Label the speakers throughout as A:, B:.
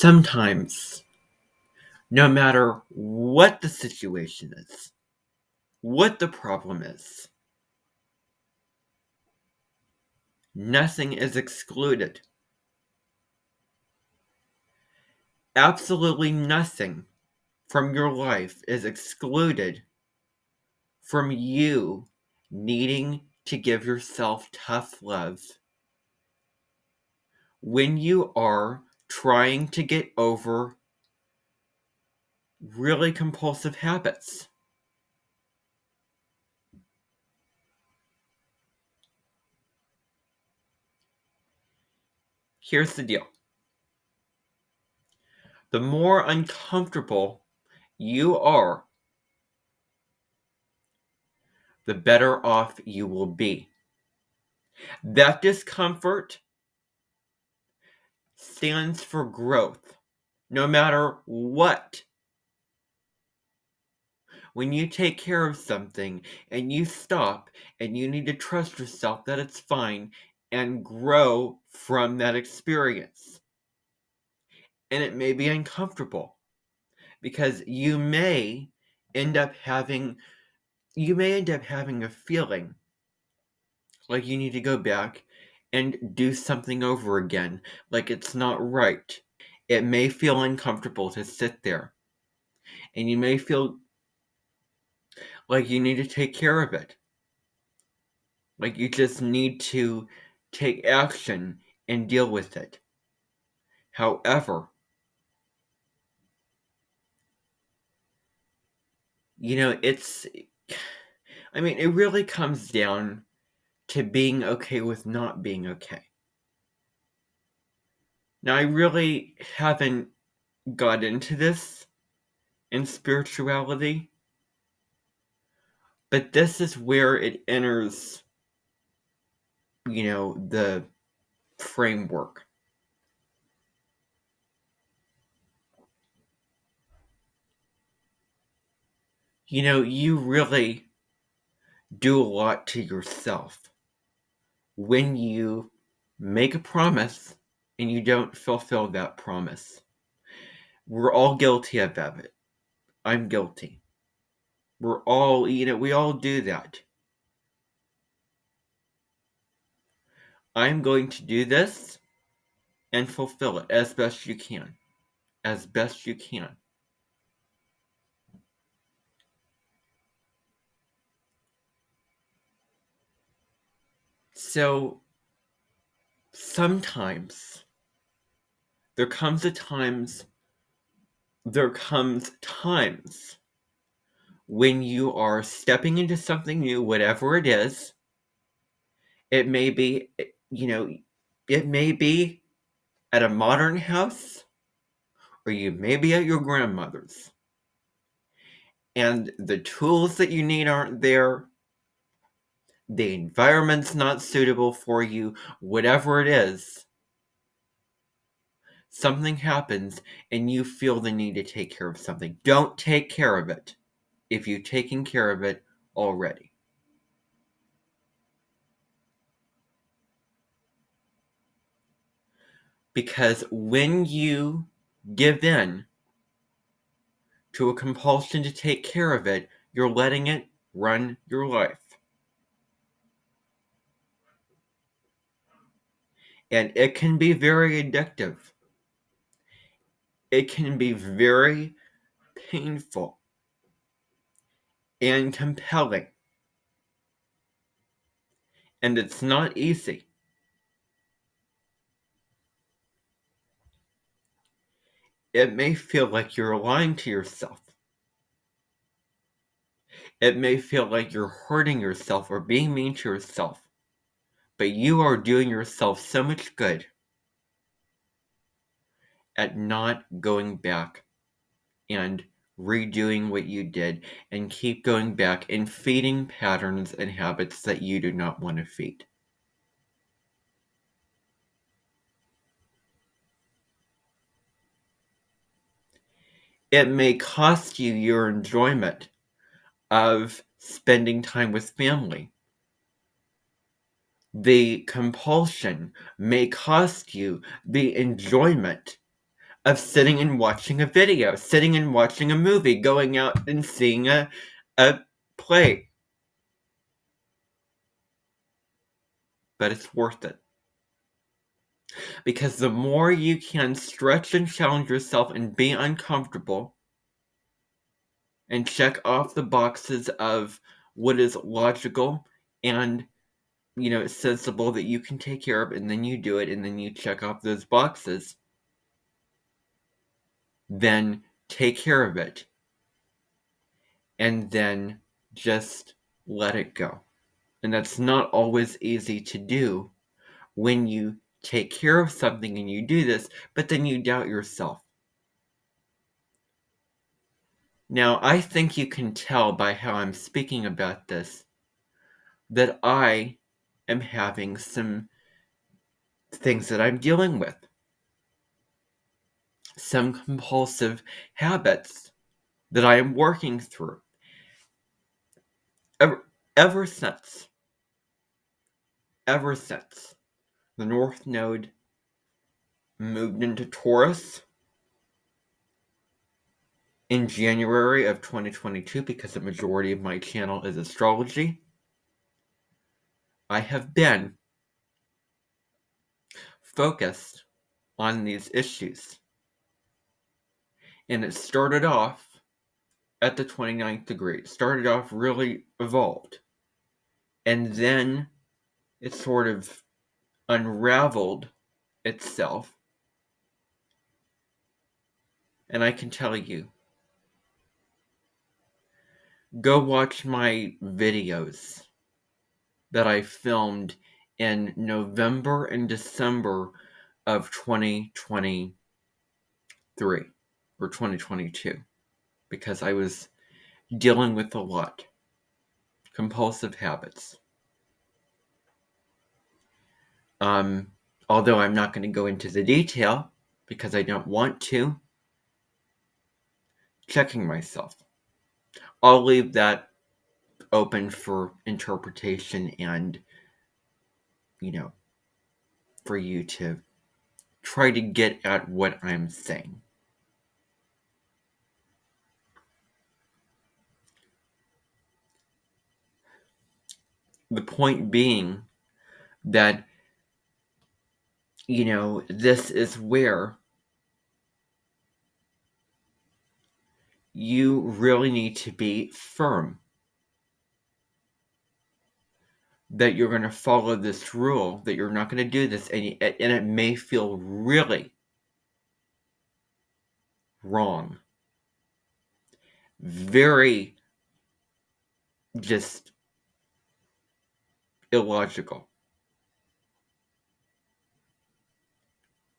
A: Sometimes, no matter what the situation is, what the problem is, nothing is excluded. Absolutely nothing from your life is excluded from you needing to give yourself tough love when you are trying to get over really compulsive habits. Here's the deal. The more uncomfortable you are, the better off you will be. That discomfort stands for growth, no matter what. When you take care of something and you stop and you need to trust yourself that it's fine and grow from that experience. And it may be uncomfortable because end up having you may end up having a feeling like you need to go back and do something over again, like it's not right. It may feel uncomfortable to sit there, and you may feel like you need to take care of it. Like you just need to take action and deal with it. However, it really comes down to being okay with not being okay. Now, I really haven't got into this in spirituality, but this is where it enters, the framework. You really do a lot to yourself when you make a promise and you don't fulfill that promise. We're all guilty of that. I'm guilty. We're all, we all do that. I'm going to do this and fulfill it as best you can. As best you can. So, sometimes there comes times when you are stepping into something new, whatever it is. It may be, it may be at a modern house, or you may be at your grandmother's. And the tools that you need aren't there. The environment's not suitable for you, whatever it is. Something happens and you feel the need to take care of something. Don't take care of it if you've taken care of it already. Because when you give in to a compulsion to take care of it, you're letting it run your life. And it can be very addictive. It can be very painful and compelling. And it's not easy. It may feel like you're lying to yourself. It may feel like you're hurting yourself or being mean to yourself. But you are doing yourself so much good at not going back and redoing what you did and keep going back and feeding patterns and habits that you do not want to feed. It may cost you your enjoyment of spending time with family. The compulsion may cost you the enjoyment of sitting and watching a video, sitting and watching a movie, going out and seeing a play. But it's worth it. Because the more you can stretch and challenge yourself and be uncomfortable and check off the boxes of what is logical and, sensible that you can take care of, and then you do it, and then you check off those boxes, then take care of it. And then just let it go. And that's not always easy to do when you take care of something and you do this, but then you doubt yourself. Now, I think you can tell by how I'm speaking about this that I am having some things that I'm dealing with. Some compulsive habits that I am working through. Ever since the North Node moved into Taurus in January of 2022, because the majority of my channel is astrology, I have been focused on these issues. And it started off at the 29th degree. It started off really evolved. And then it sort of unraveled itself. And I can tell you, go watch my videos that I filmed in November and December of 2023 or 2022, because I was dealing with a lot. Compulsive habits. Although I'm not going to go into the detail because I don't want to. Checking myself. I'll leave that open for interpretation and, for you to try to get at what I'm saying. The point being that, this is where you really need to be firm that you're going to follow this rule, that you're not going to do this, and it may feel really wrong, very just illogical,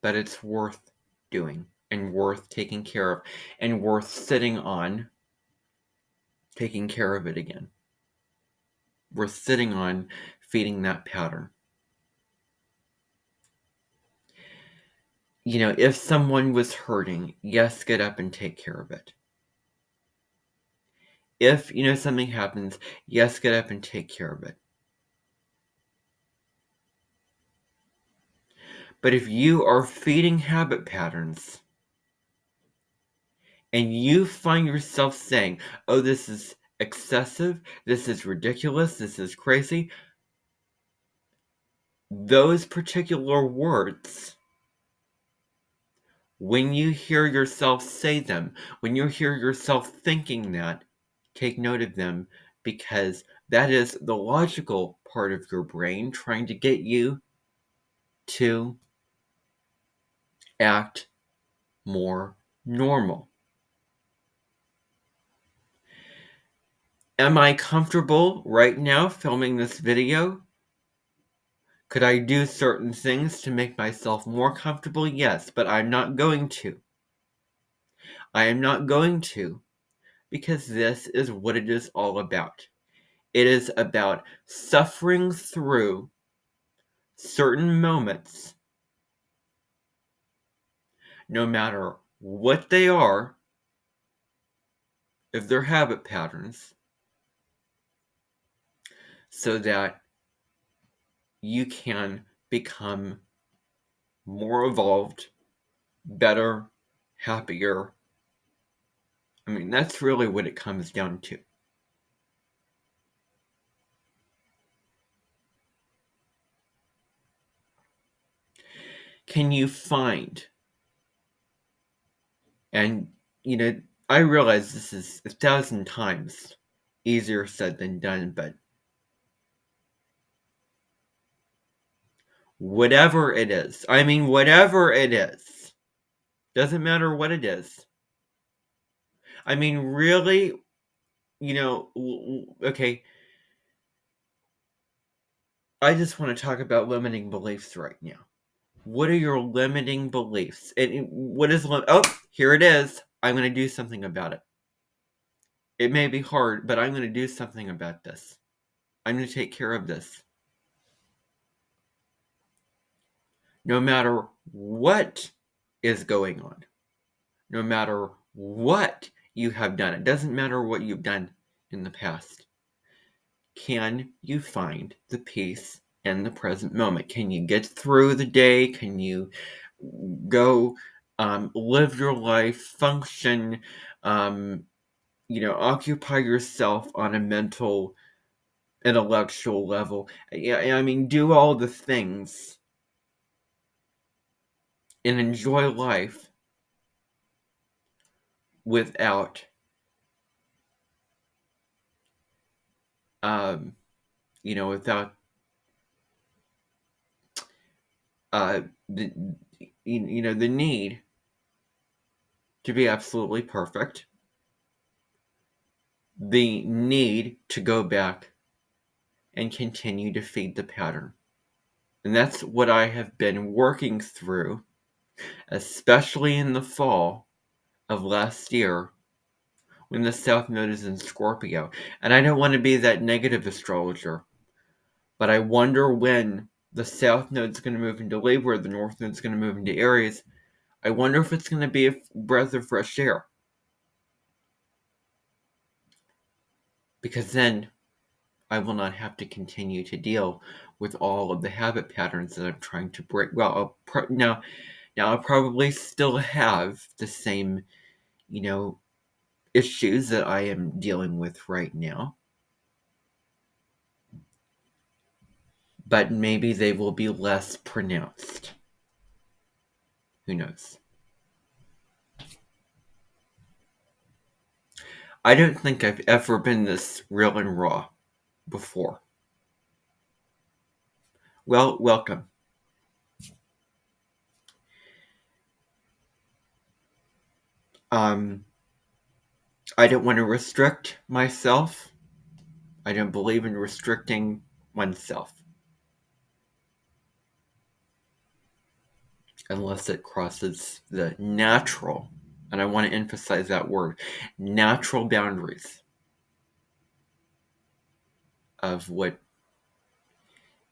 A: but it's worth doing and worth taking care of and worth sitting on taking care of it again. Worth sitting on feeding that pattern. If someone was hurting, yes, get up and take care of it. If, something happens, yes, get up and take care of it. But if you are feeding habit patterns and you find yourself saying, oh, this is excessive, this is ridiculous, this is crazy, those particular words, when you hear yourself say them, when you hear yourself thinking that, take note of them, because that is the logical part of your brain trying to get you to act more normal. Am I comfortable right now filming this video? Could I do certain things to make myself more comfortable? Yes, but I'm not going to. I am not going to, because this is what it is all about. It is about suffering through certain moments, no matter what they are, if they're habit patterns, so that you can become more evolved, better, happier. I mean, that's really what it comes down to. Can you find, and I realize this is 1,000 times easier said than done, but whatever it is, whatever it is, doesn't matter what it is. I mean, really, okay, I just want to talk about limiting beliefs right now. What are your limiting beliefs? And what is, oh, here it is. I'm going to do something about it. It may be hard, but I'm going to do something about this. I'm going to take care of this. No matter what is going on, no matter what you have done, it doesn't matter what you've done in the past. Can you find the peace in the present moment? Can you get through the day? Can you go live your life, function, occupy yourself on a mental, intellectual level? Yeah, I mean, do all the things and enjoy life without without the the need to be absolutely perfect, the need to go back and continue to feed the pattern. And that's what I have been working through, especially in the fall of last year when the South Node is in Scorpio. And I don't want to be that negative astrologer, but I wonder when the South Node's going to move into Libra, the North Node's going to move into Aries. I wonder if it's going to be a breath of fresh air. Because then I will not have to continue to deal with all of the habit patterns that I'm trying to break. Well, now I'll probably still have the same, issues that I am dealing with right now. But maybe they will be less pronounced. Who knows? I don't think I've ever been this real and raw before. Well, welcome. I don't want to restrict myself. I don't believe in restricting oneself. Unless it crosses the natural, and I want to emphasize that word, natural boundaries of what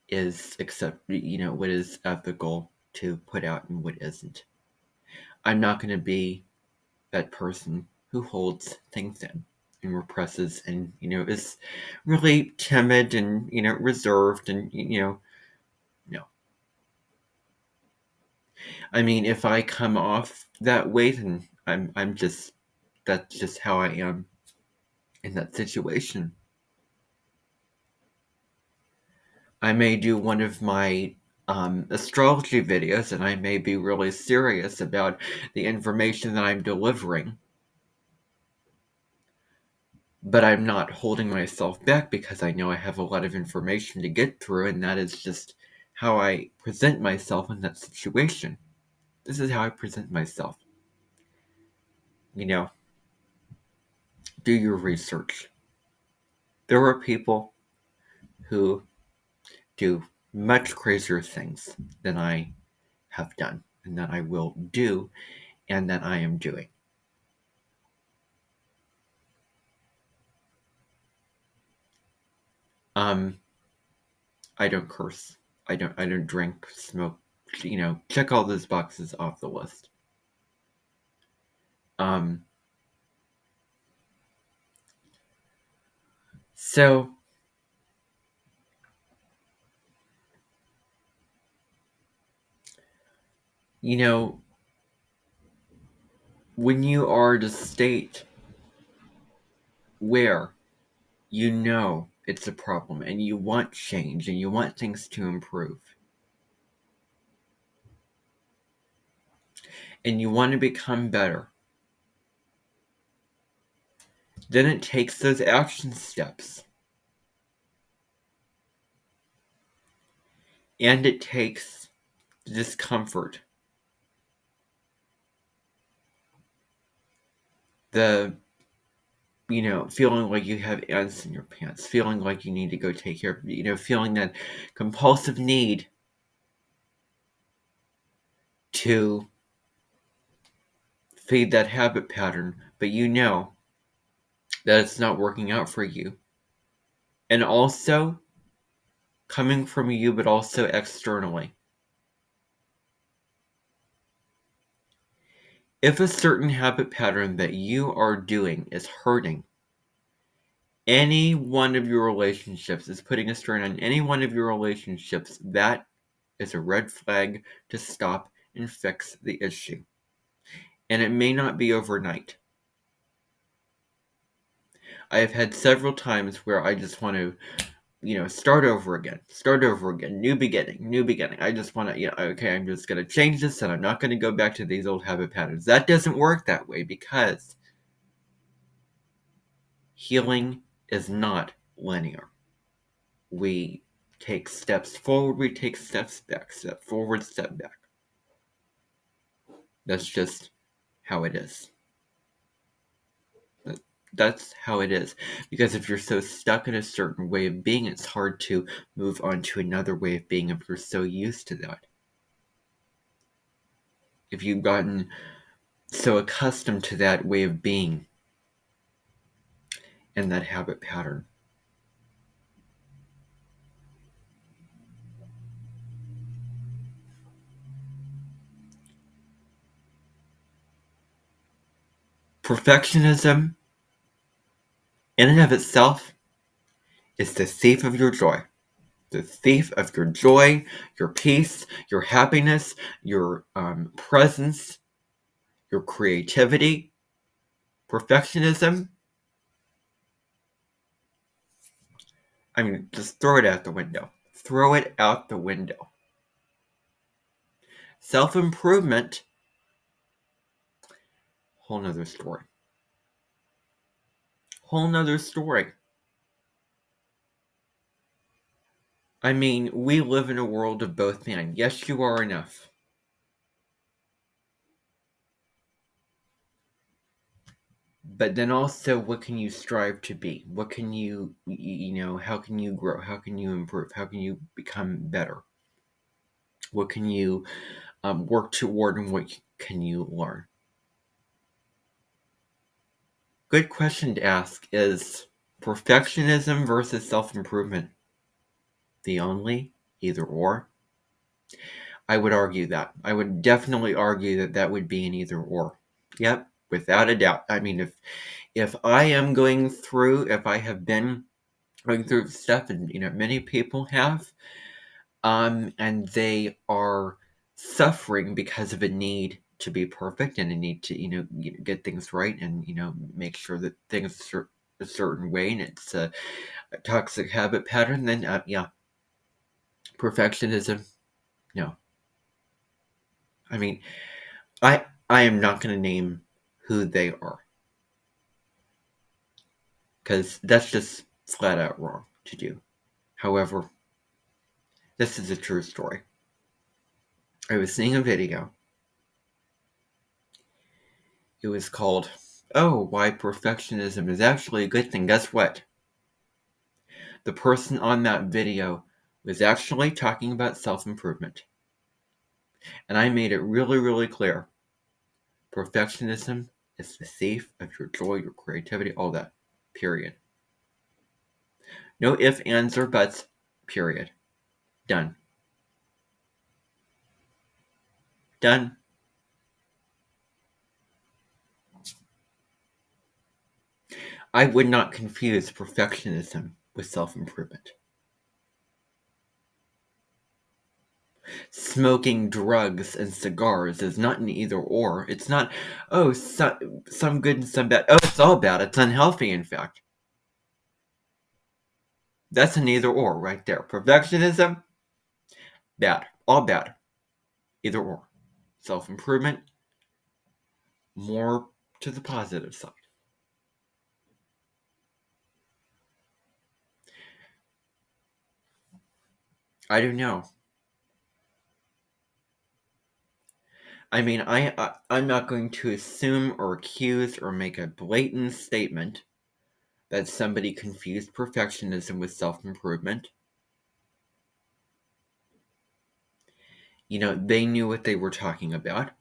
A: is what is ethical to put out and what isn't. I'm not going to be that person who holds things in and represses and, is really timid and, reserved and, no. I mean, if I come off that way, then that's just how I am in that situation. I may do one of my astrology videos and I may be really serious about the information that I'm delivering. But I'm not holding myself back because I know I have a lot of information to get through, and that is just how I present myself in that situation. This is how I present myself. Do your research. There are people who do much crazier things than I have done, and that I will do, and that I am doing. I don't curse. I don't drink, smoke, check all those boxes off the list. So when you are at a state where you know it's a problem and you want change and you want things to improve and you want to become better, then it takes those action steps. And it takes the discomfort, the, feeling like you have ants in your pants, feeling like you need to go take care of, feeling that compulsive need to feed that habit pattern, but you know that it's not working out for you. And also coming from you, but also externally. If a certain habit pattern that you are doing is hurting any one of your relationships, is putting a strain on any one of your relationships, that is a red flag to stop and fix the issue. And it may not be overnight. I have had several times where I just want to, start over again, new beginning. I just want to, okay, I'm just going to change this and I'm not going to go back to these old habit patterns. That doesn't work that way because healing is not linear. We take steps forward, we take steps back, step forward, step back. That's just how it is. That's how it is. Because if you're so stuck in a certain way of being, it's hard to move on to another way of being if you're so used to that. If you've gotten so accustomed to that way of being and that habit pattern. Perfectionism, in and of itself, is the thief of your joy. The thief of your joy, your peace, your happiness, your presence, your creativity. Perfectionism, just throw it out the window. Throw it out the window. Self-improvement, whole nother story. Whole nother story. We live in a world of both man. Yes, you are enough. But then also, what can you strive to be? What can you, how can you grow? How can you improve? How can you become better? What can you work toward and what can you learn? Good question to ask is perfectionism versus self-improvement the only either or? I would argue that. I would definitely argue that that would be an either or. Yep, without a doubt. If I am going through, if I have been going through stuff, and many people have, and they are suffering because of a need to be perfect and a need to get things right and make sure that things are a certain way, and it's a toxic habit pattern, then yeah, perfectionism, no. I am not going to name who they are because that's just flat out wrong to do. However, this is a true story. I was seeing a video. It was called, "Oh, Why Perfectionism is Actually a Good Thing." Guess what? The person on that video was actually talking about self-improvement. And I made it really, really clear. Perfectionism is the thief of your joy, your creativity, all that. Period. No ifs, ands, or buts. Period. Done. Done. I would not confuse perfectionism with self-improvement. Smoking drugs and cigars is not an either or. It's not, some good and some bad. Oh, it's all bad. It's unhealthy, in fact. That's an either or right there. Perfectionism, bad. All bad. Either or. Self improvement, more to the positive side. I don't know. I mean, I'm not going to assume or accuse or make a blatant statement that somebody confused perfectionism with self improvement. They knew what they were talking about,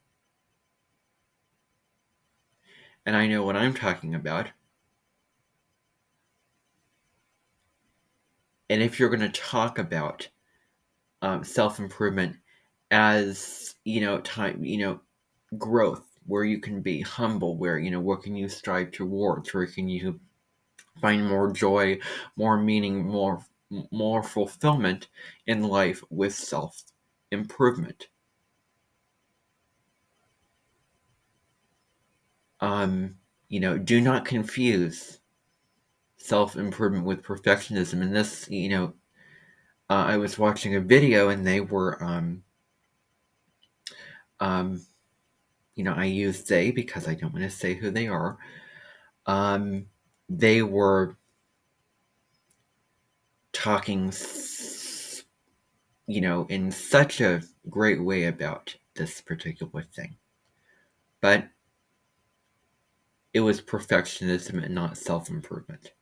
A: and I know what I'm talking about. And if you're going to talk about self improvement as time, growth, where you can be humble, where what can you strive towards, where can you find more joy, more meaning, more fulfillment in life with self improvement. Do not confuse self improvement with perfectionism. And this, I was watching a video and they were, um, I use they because I don't want to say who they are. They were talking, in such a great way about this particular thing. But it was perfectionism and not self improvement.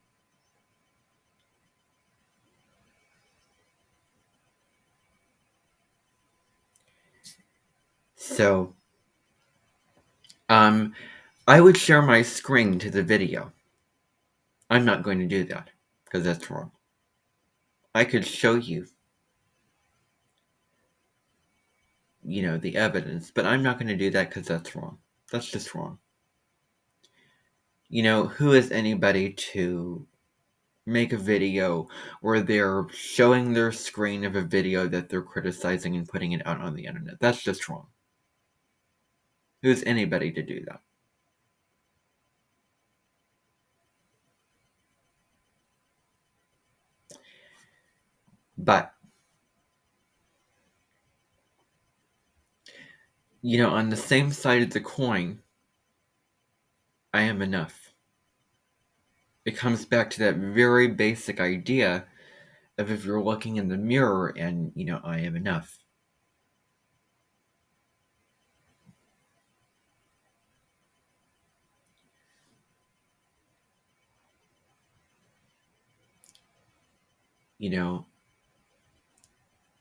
A: So, I would share my screen to the video. I'm not going to do that because that's wrong. I could show you, the evidence, but I'm not going to do that because that's wrong. That's just wrong. Who is anybody to make a video where they're showing their screen of a video that they're criticizing and putting it out on the internet? That's just wrong. Who's anybody to do that? But, on the same side of the coin, I am enough. It comes back to that very basic idea of if you're looking in the mirror and, I am enough.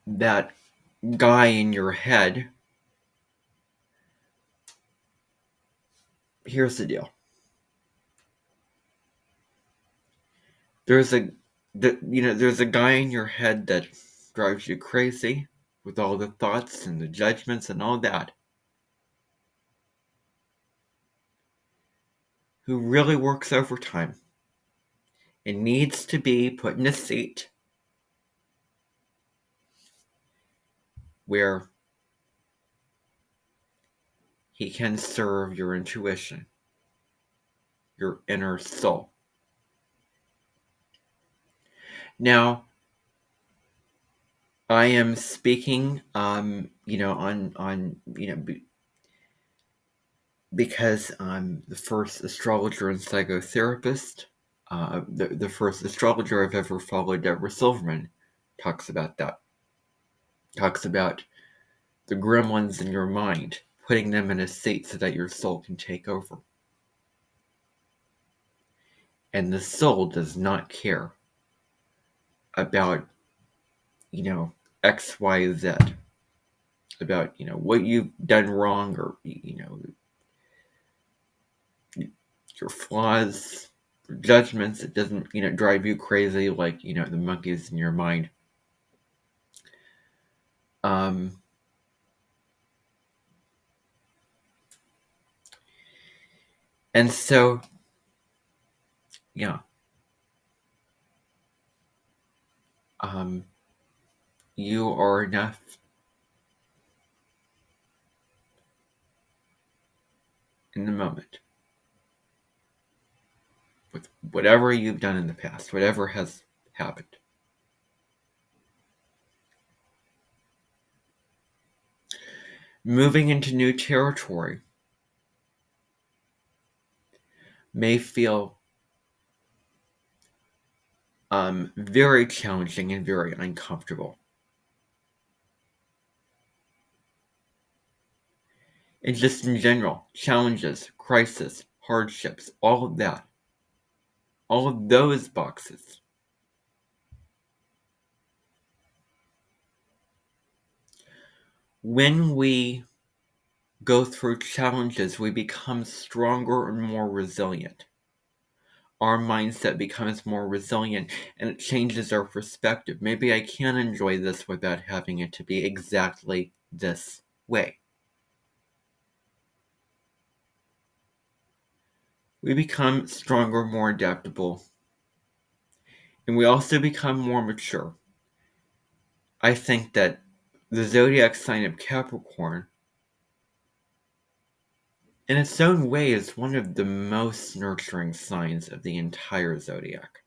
A: That guy in your head, here's the deal. There's a guy in your head that drives you crazy with all the thoughts and the judgments and all that, who really works overtime and needs to be put in a seat where he can serve your intuition, your inner soul. Now, I am speaking, on because I'm the first astrologer and psychotherapist. The first astrologer I've ever followed, Deborah Silverman, talks about that. Talks about the gremlins in your mind, putting them in a seat so that your soul can take over. And the soul does not care about, X, Y, Z, about, what you've done wrong or, your flaws, judgments. It doesn't, drive you crazy like, the monkeys in your mind. And so, yeah, you are enough. in the moment with whatever you've done in the past, whatever has happened. Moving into new territory may feel very challenging and very uncomfortable. And just in general, challenges, crisis, hardships, all of that, all of those boxes. When we go through challenges, we become stronger and more resilient. Our mindset becomes more resilient and it changes our perspective. Maybe I can enjoy this without having it to be exactly this way. We become stronger, more adaptable, and we also become more mature. I think that the zodiac sign of Capricorn, in its own way, is one of the most nurturing signs of the entire zodiac.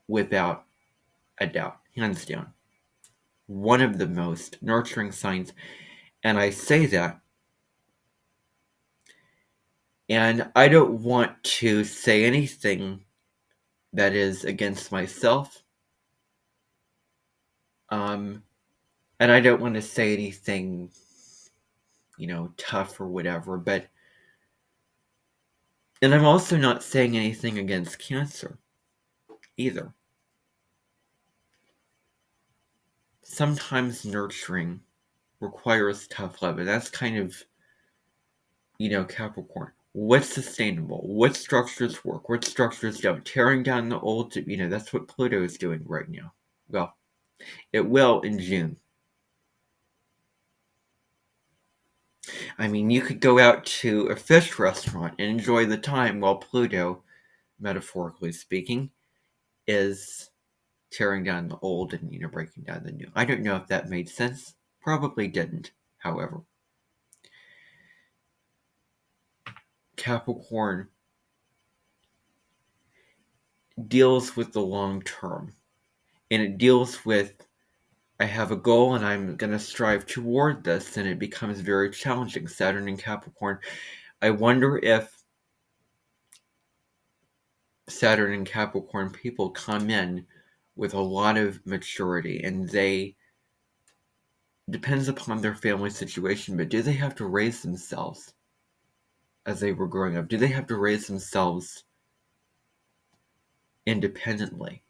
A: Without a doubt, hands down. One of the most nurturing signs. And I say that, and I don't want to say anything that is against myself. And I don't want to say anything, tough or whatever, and I'm also not saying anything against Cancer either. Sometimes nurturing requires tough love, and that's kind of, Capricorn. What's sustainable? What structures work? What structures don't? Tearing down the old, that's what Pluto is doing right now. Well, it will in June. I mean, you could go out to a fish restaurant and enjoy the time while Pluto, metaphorically speaking, is tearing down the old and, breaking down the new. I don't know if that made sense. Probably didn't, however. Capricorn deals with the long term. And it deals with, I have a goal and I'm going to strive toward this, and it becomes very challenging. Saturn in Capricorn. I wonder if Saturn and Capricorn people come in with a lot of maturity, and they, depends upon their family situation, but do they have to raise themselves as they were growing up? Do they have to raise themselves independently?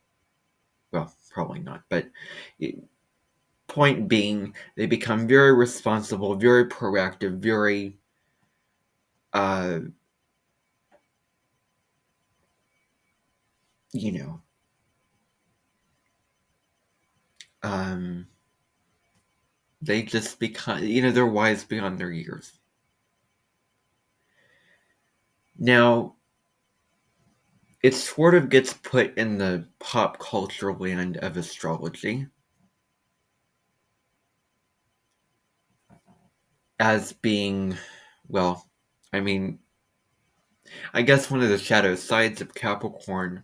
A: Well, probably not, but point being, they become very responsible, very proactive, very you know, they just become, they're wise beyond their years. Now, it sort of gets put in the pop culture land of astrology as being, well, I mean, I guess one of the shadow sides of Capricorn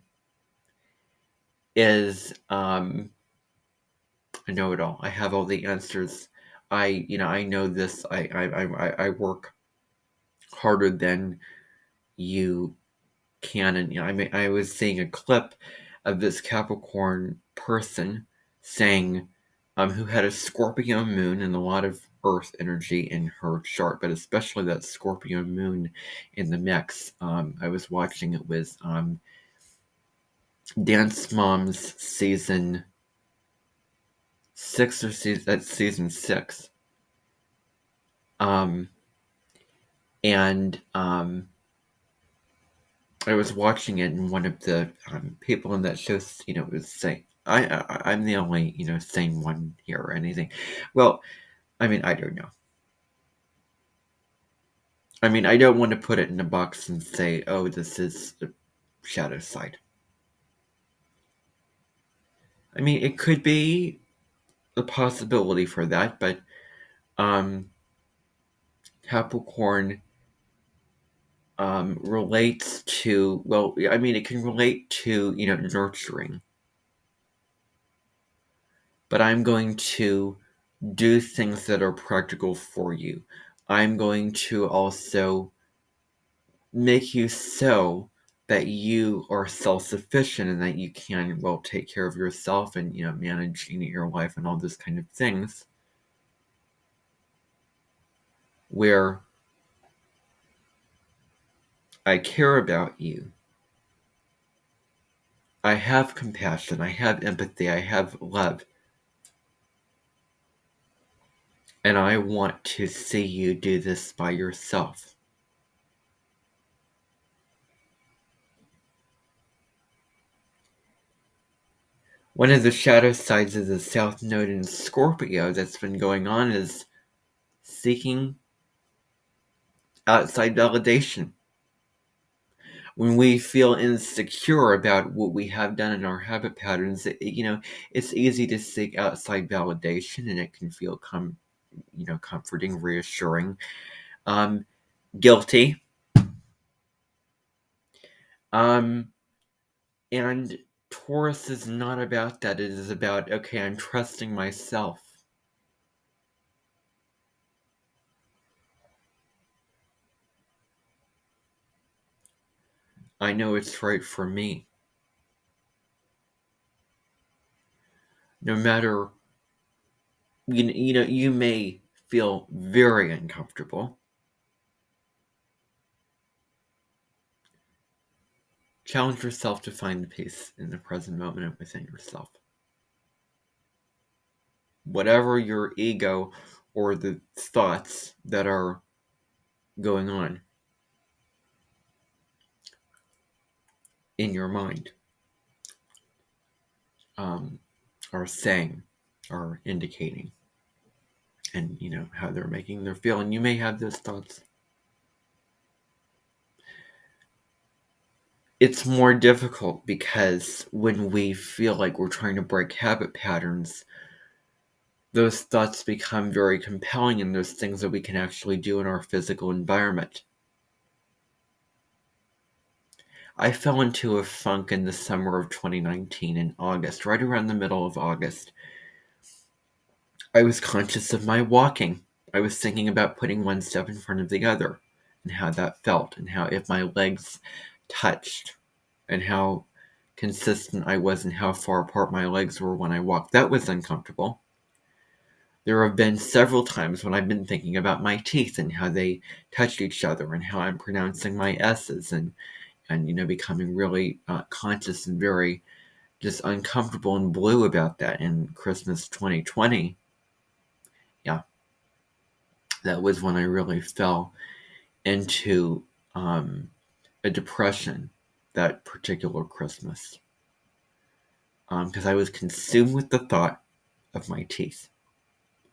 A: is, I know it all. I have all the answers. I know this. I work harder than you can. And I was seeing a clip of this Capricorn person saying, who had a Scorpio moon and a lot of Earth energy in her chart, but especially that Scorpio moon in the mix. I was watching it with Dance Moms season 6 or season 6. And I was watching it, and one of the people in that show, was saying, I'm the only, sane one here or anything. Well, I mean, I don't know. I mean, I don't want to put it in a box and say, oh, this is the shadow side. I mean, it could be a possibility for that, but Capricorn relates to, well, I mean, it can relate to, nurturing. But I'm going to do things that are practical for you. I'm going to also make you so that you are self-sufficient and that you can, well, take care of yourself and, manage, your life and all those kind of things. Where I care about you. I have compassion. I have empathy. I have love. And I want to see you do this by yourself. One of the shadow sides of the South Node in Scorpio that's been going on is seeking outside validation. When we feel insecure about what we have done in our habit patterns, it's easy to seek outside validation, and it can feel comforting, reassuring. Guilty. And Taurus is not about that. It is about, okay, I'm trusting myself. I know it's right for me. No matter, you may feel very uncomfortable. Challenge yourself to find the peace in the present moment and within yourself. Whatever your ego or the thoughts that are going on in your mind are saying, are indicating, and how they're making them feel. And you may have those thoughts. It's more difficult because when we feel like we're trying to break habit patterns, those thoughts become very compelling, and there's things that we can actually do in our physical environment. I fell into a funk in the summer of 2019 in August, right around the middle of August. I was conscious of my walking. I was thinking about putting one step in front of the other and how that felt, and how if my legs touched, and how consistent I was and how far apart my legs were when I walked. That was uncomfortable. There have been several times when I've been thinking about my teeth and how they touch each other, and how I'm pronouncing my S's, and becoming really conscious and very just uncomfortable and blue about that in Christmas 2020. Yeah, that was when I really fell into a depression that particular Christmas. Because I was consumed with the thought of my teeth.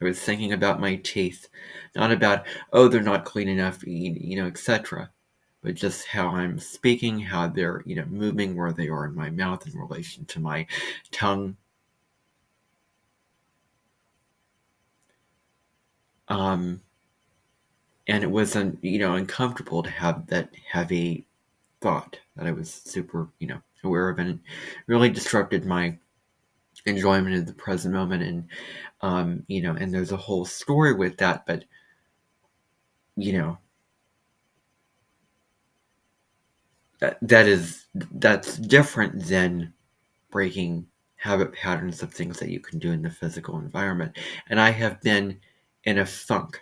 A: I was thinking about my teeth, not about, oh, they're not clean enough, etc., but just how I'm speaking, how they're, moving, where they are in my mouth in relation to my tongue. And it wasn't, uncomfortable to have that heavy thought that I was super, aware of, and it really disrupted my enjoyment of the present moment. And and there's a whole story with that, but that's different than breaking habit patterns of things that you can do in the physical environment. And I have been in a funk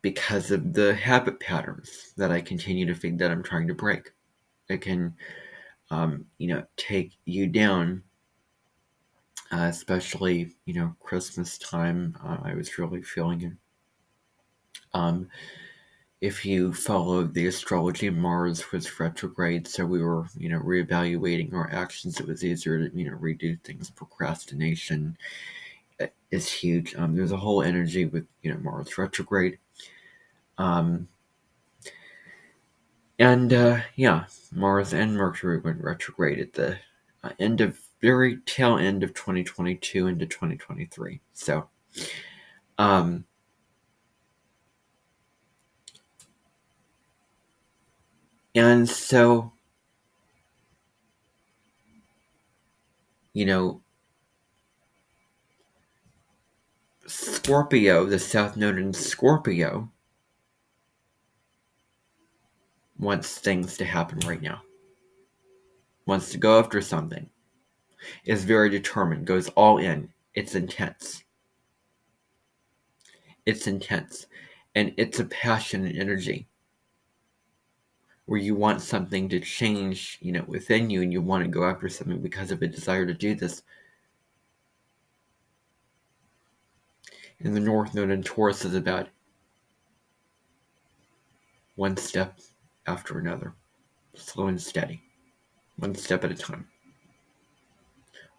A: because of the habit patterns that I continue to think that I'm trying to break. It can take you down, especially Christmas time. I was really feeling it. If you follow the astrology, Mars was retrograde, so we were, reevaluating our actions. It was easier to, redo things. Procrastination is huge. There's a whole energy with, Mars retrograde. Mars and Mercury went retrograde at the very tail end of 2022 into 2023. So Um, and so, you know, Scorpio, the South Node in Scorpio, wants things to happen right now, wants to go after something, is very determined, goes all in. It's intense. It's intense. And it's a passion and energy where you want something to change, within you, and you want to go after something because of a desire to do this. And the North Node in Taurus is about one step after another, slow and steady, one step at a time.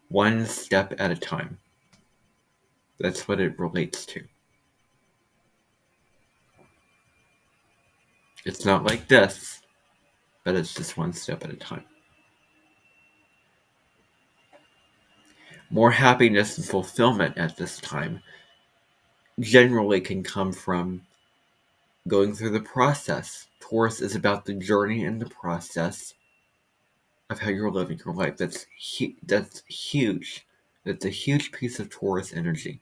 A: One step at a time. That's what it relates to. It's not like this, but it's just one step at a time. More happiness and fulfillment at this time generally can come from going through the process. Taurus is about the journey and the process of how you're living your life. That's huge. That's a huge piece of Taurus energy.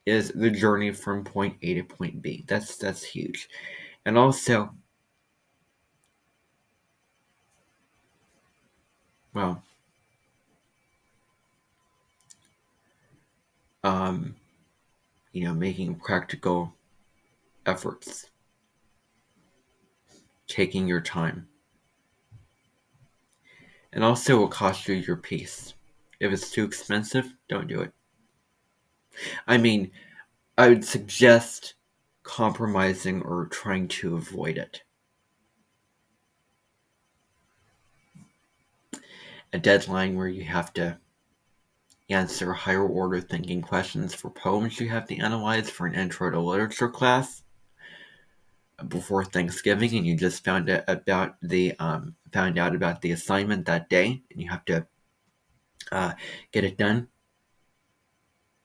A: Is the journey from point A to point B. That's huge. And also, well, making practical efforts, taking your time, and also will cost you your peace. If it's too expensive, don't do it. I mean, I would suggest compromising or trying to avoid it. A deadline where you have to answer higher order thinking questions for poems you have to analyze for an intro to literature class before Thanksgiving, and you just found out about the assignment that day, and you have to get it done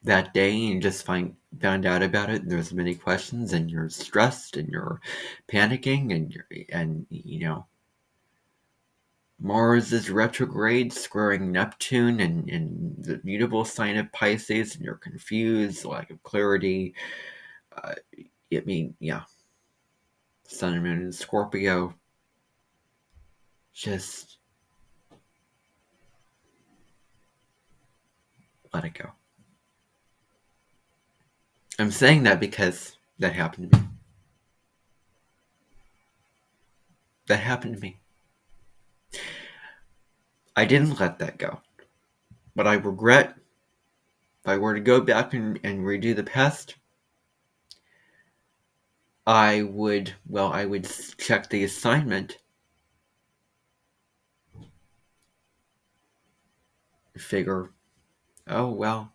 A: that day, and you just found out about it, and there's many questions, and you're stressed, and you're panicking, and Mars is retrograde, squaring Neptune and the mutable sign of Pisces, and you're confused, lack of clarity. Sun and Moon in Scorpio. Just let it go. I'm saying that because that happened to me. That happened to me. I didn't let that go. But I regret, if I were to go back and redo the past, I would check the assignment, figure, oh, well,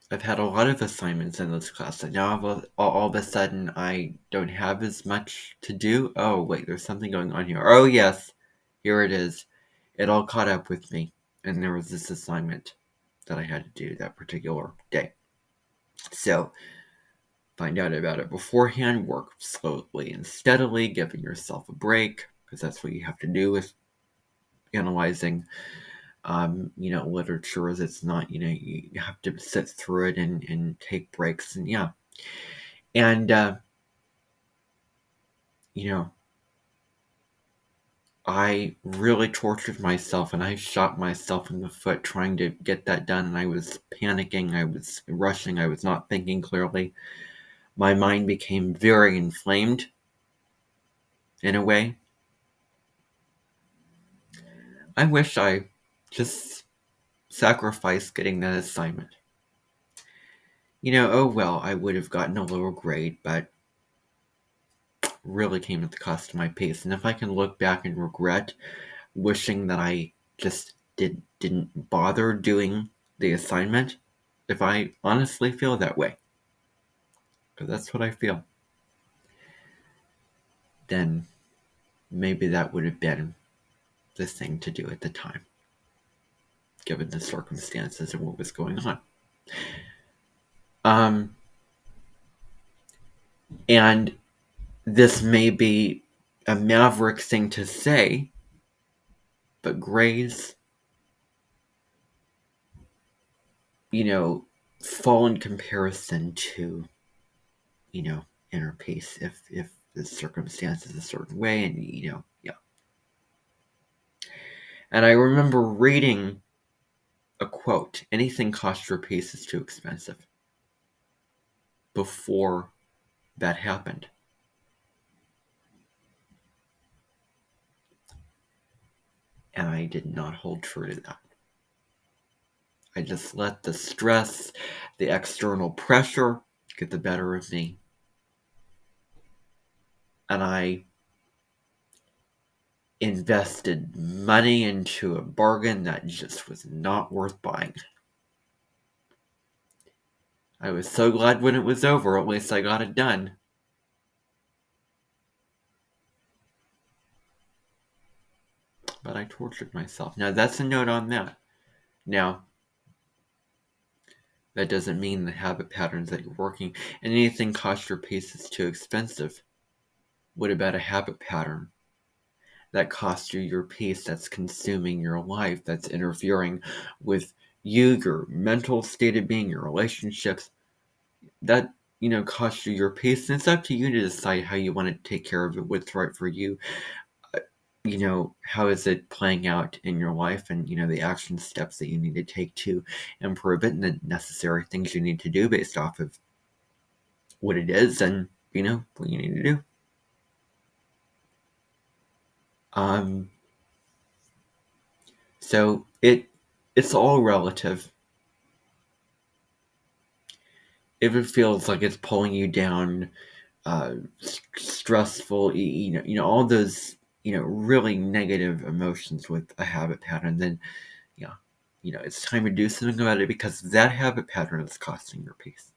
A: I've had a lot of assignments in this class, and now all of a sudden I don't have as much to do. Oh, wait, there's something going on here. Oh, yes, here it is. It all caught up with me, and there was this assignment that I had to do that particular day. So, find out about it beforehand, work slowly and steadily, giving yourself a break, because that's what you have to do with analyzing literature. Is it's not, you have to sit through it and take breaks, and I really tortured myself, and I shot myself in the foot trying to get that done, and I was panicking, I was rushing, I was not thinking clearly. My mind became very inflamed in a way. I wish I just sacrificed getting that assignment. Oh well, I would have gotten a lower grade, but really came at the cost of my peace. And if I can look back and regret wishing that I just didn't bother doing the assignment, if I honestly feel that way, because that's what I feel, then maybe that would have been the thing to do at the time, given the circumstances and what was going on. And this may be a maverick thing to say, but grays, fall in comparison to, inner peace if the circumstance is a certain way, and, yeah. And I remember reading a quote, anything costs your peace is too expensive, before that happened. And I did not hold true to that. I just let the stress, the external pressure get the better of me. And I invested money into a bargain that just was not worth buying. I was so glad when it was over, at least I got it done. But I tortured myself. Now, that's a note on that. Now, that doesn't mean the habit patterns that you're working, and anything costs your peace is too expensive. What about a habit pattern that costs you your peace, that's consuming your life, that's interfering with you, your mental state of being, your relationships, that, costs you your peace? And it's up to you to decide how you want to take care of it, what's right for you. How is it playing out in your life, and, the action steps that you need to take to improve it, and the necessary things you need to do based off of what it is, and, what you need to do. So it's all relative. If it feels like it's pulling you down, stressful, all those, really negative emotions with a habit pattern, then, yeah, it's time to do something about it, because that habit pattern is costing your peace.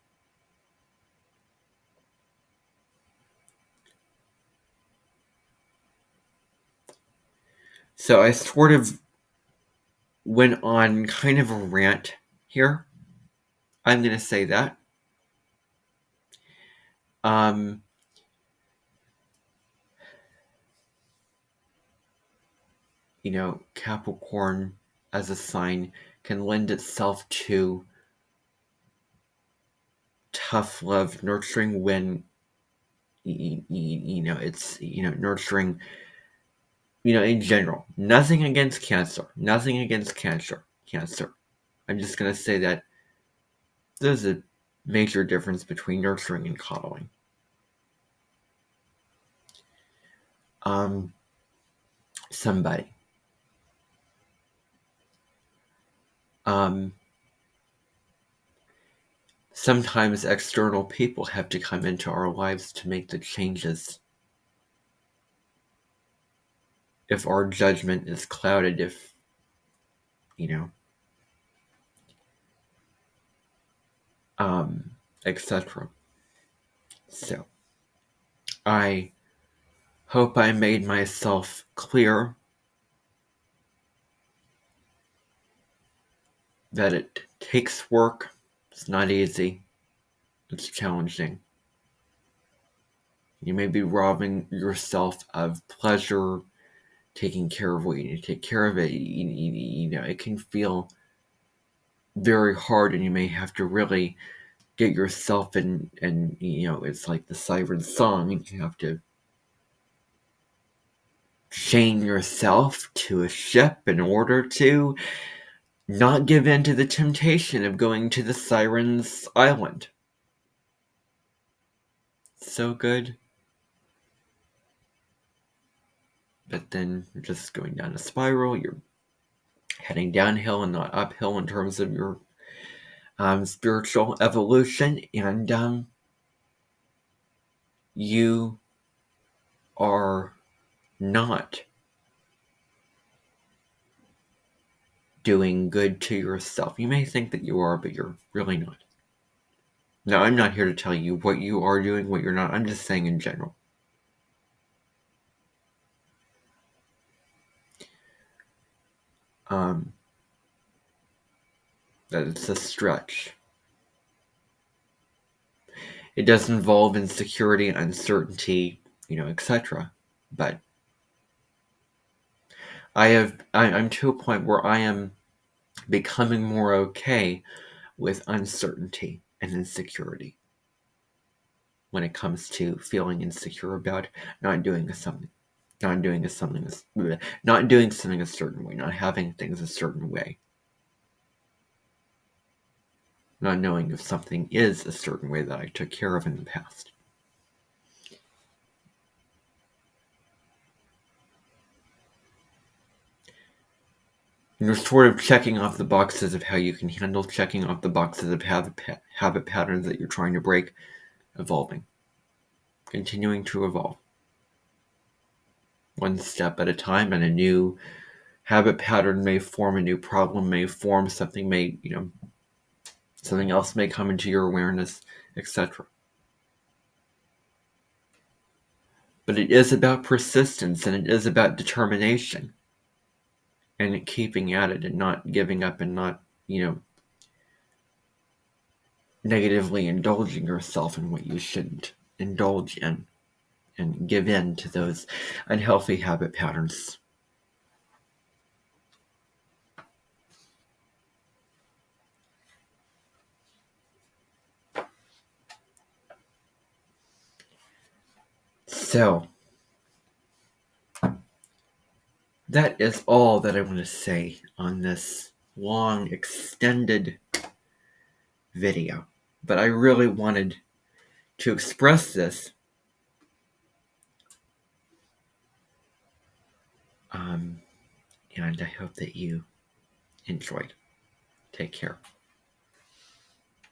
A: So I sort of went on kind of a rant here. I'm going to say that. Capricorn as a sign can lend itself to tough love, nurturing, when it's nurturing, in general. Nothing against Cancer. I'm just going to say that there's a major difference between nurturing and coddling. Somebody. Sometimes external people have to come into our lives to make the changes. If our judgment is clouded, if, etc. So, I hope I made myself clear that it takes work. It's not easy. It's challenging. You may be robbing yourself of pleasure, taking care of what you need to take care of. It can feel very hard, and you may have to really get yourself in, and it's like the siren song, and you have to chain yourself to a ship in order to not give in to the temptation of going to the siren's island. So good. But then you're just going down a spiral. You're heading downhill and not uphill in terms of your spiritual evolution, and you are not doing good to yourself. You may think that you are, but you're really not. Now, I'm not here to tell you what you are doing, what you're not. I'm just saying in general. That it's a stretch. It does involve insecurity and uncertainty, etc. But I'm to a point where I am becoming more okay with uncertainty and insecurity when it comes to feeling insecure about not doing something, not doing something, not doing something a certain way, not having things a certain way, not knowing if something is a certain way that I took care of in the past. And you're sort of checking off the boxes of how you can handle, checking off the boxes of habit patterns that you're trying to break, evolving, continuing to evolve. One step at a time, and a new habit pattern may form, a new problem may form, something else may come into your awareness, etc. But it is about persistence, and it is about determination, and keeping at it, and not giving up, and not, negatively indulging yourself in what you shouldn't indulge in, and give in to those unhealthy habit patterns. So, that is all that I want to say on this long, extended video. But I really wanted to express this. And I hope that you enjoyed. Take care.